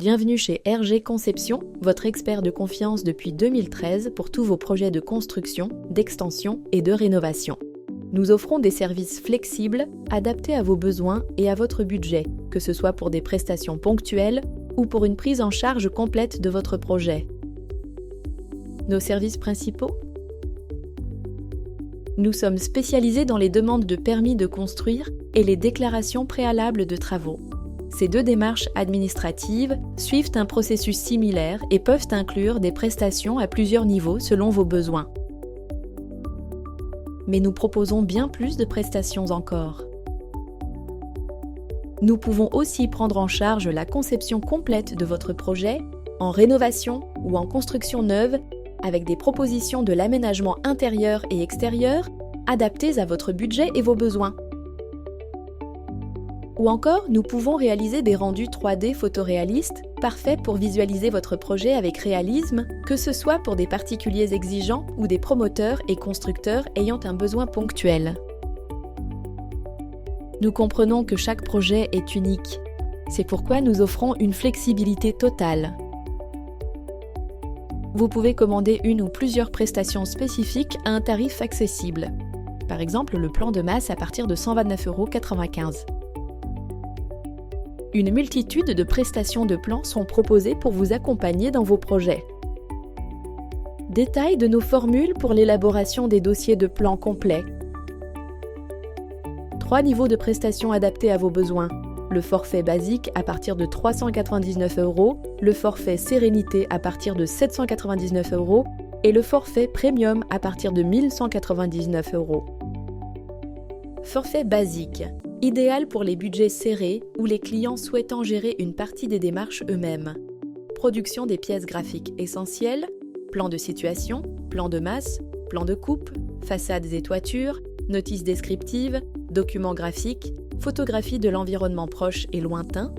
Bienvenue chez RG Conception, votre expert de confiance depuis 2013 pour tous vos projets de construction, d'extension et de rénovation. Nous offrons des services flexibles, adaptés à vos besoins et à votre budget, que ce soit pour des prestations ponctuelles ou pour une prise en charge complète de votre projet. Nos services principaux ? Nous sommes spécialisés dans les demandes de permis de construire et les déclarations préalables de travaux. Ces deux démarches administratives suivent un processus similaire et peuvent inclure des prestations à plusieurs niveaux selon vos besoins. Mais nous proposons bien plus de prestations encore. Nous pouvons aussi prendre en charge la conception complète de votre projet, en rénovation ou en construction neuve, avec des propositions de l'aménagement intérieur et extérieur adaptées à votre budget et vos besoins. Ou encore, nous pouvons réaliser des rendus 3D photoréalistes, parfaits pour visualiser votre projet avec réalisme, que ce soit pour des particuliers exigeants ou des promoteurs et constructeurs ayant un besoin ponctuel. Nous comprenons que chaque projet est unique. C'est pourquoi nous offrons une flexibilité totale. Vous pouvez commander une ou plusieurs prestations spécifiques à un tarif accessible. Par exemple, le plan de masse à partir de 129,95 €. Une multitude de prestations de plans sont proposées pour vous accompagner dans vos projets. Détail de nos formules pour l'élaboration des dossiers de plans complets. 3 niveaux de prestations adaptés à vos besoins. Le forfait basique à partir de 399 €, le forfait sérénité à partir de 799 € et le forfait premium à partir de 1199 €. Forfait basique. Idéal pour les budgets serrés ou les clients souhaitant gérer une partie des démarches eux-mêmes. Production des pièces graphiques essentielles, plan de situation, plan de masse, plan de coupe, façades et toitures, notices descriptives, documents graphiques, photographie de l'environnement proche et lointain.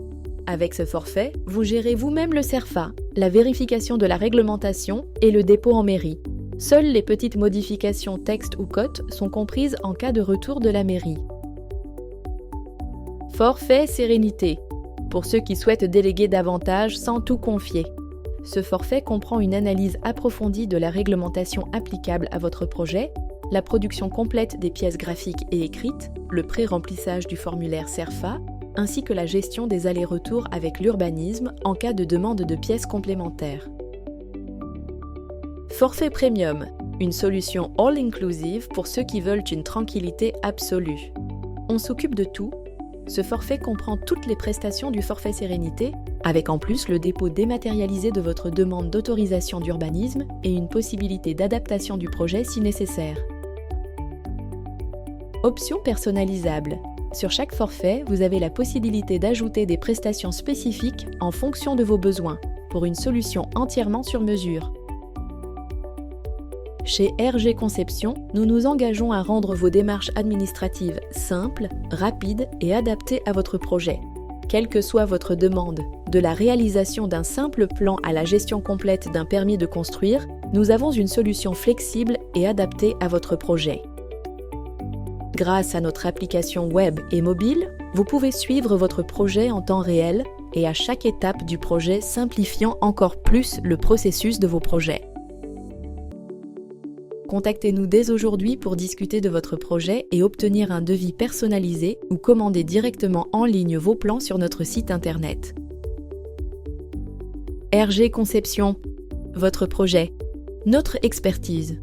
Avec ce forfait, vous gérez vous-même le CERFA, la vérification de la réglementation et le dépôt en mairie. Seules les petites modifications texte ou cote sont comprises en cas de retour de la mairie. Forfait sérénité, pour ceux qui souhaitent déléguer davantage sans tout confier. Ce forfait comprend une analyse approfondie de la réglementation applicable à votre projet, la production complète des pièces graphiques et écrites, le pré-remplissage du formulaire CERFA, ainsi que la gestion des allers-retours avec l'urbanisme en cas de demande de pièces complémentaires. Forfait premium, une solution all-inclusive pour ceux qui veulent une tranquillité absolue. On s'occupe de tout. Ce forfait comprend toutes les prestations du forfait sérénité, avec en plus le dépôt dématérialisé de votre demande d'autorisation d'urbanisme et une possibilité d'adaptation du projet si nécessaire. Options personnalisables. Sur chaque forfait, vous avez la possibilité d'ajouter des prestations spécifiques en fonction de vos besoins, pour une solution entièrement sur mesure. Chez RG Conception, nous nous engageons à rendre vos démarches administratives simples, rapides et adaptées à votre projet. Quelle que soit votre demande, de la réalisation d'un simple plan à la gestion complète d'un permis de construire, nous avons une solution flexible et adaptée à votre projet. Grâce à notre application web et mobile, vous pouvez suivre votre projet en temps réel et à chaque étape du projet, simplifiant encore plus le processus de vos projets. Contactez-nous dès aujourd'hui pour discuter de votre projet et obtenir un devis personnalisé ou commander directement en ligne vos plans sur notre site internet. RG Conception, votre projet, notre expertise.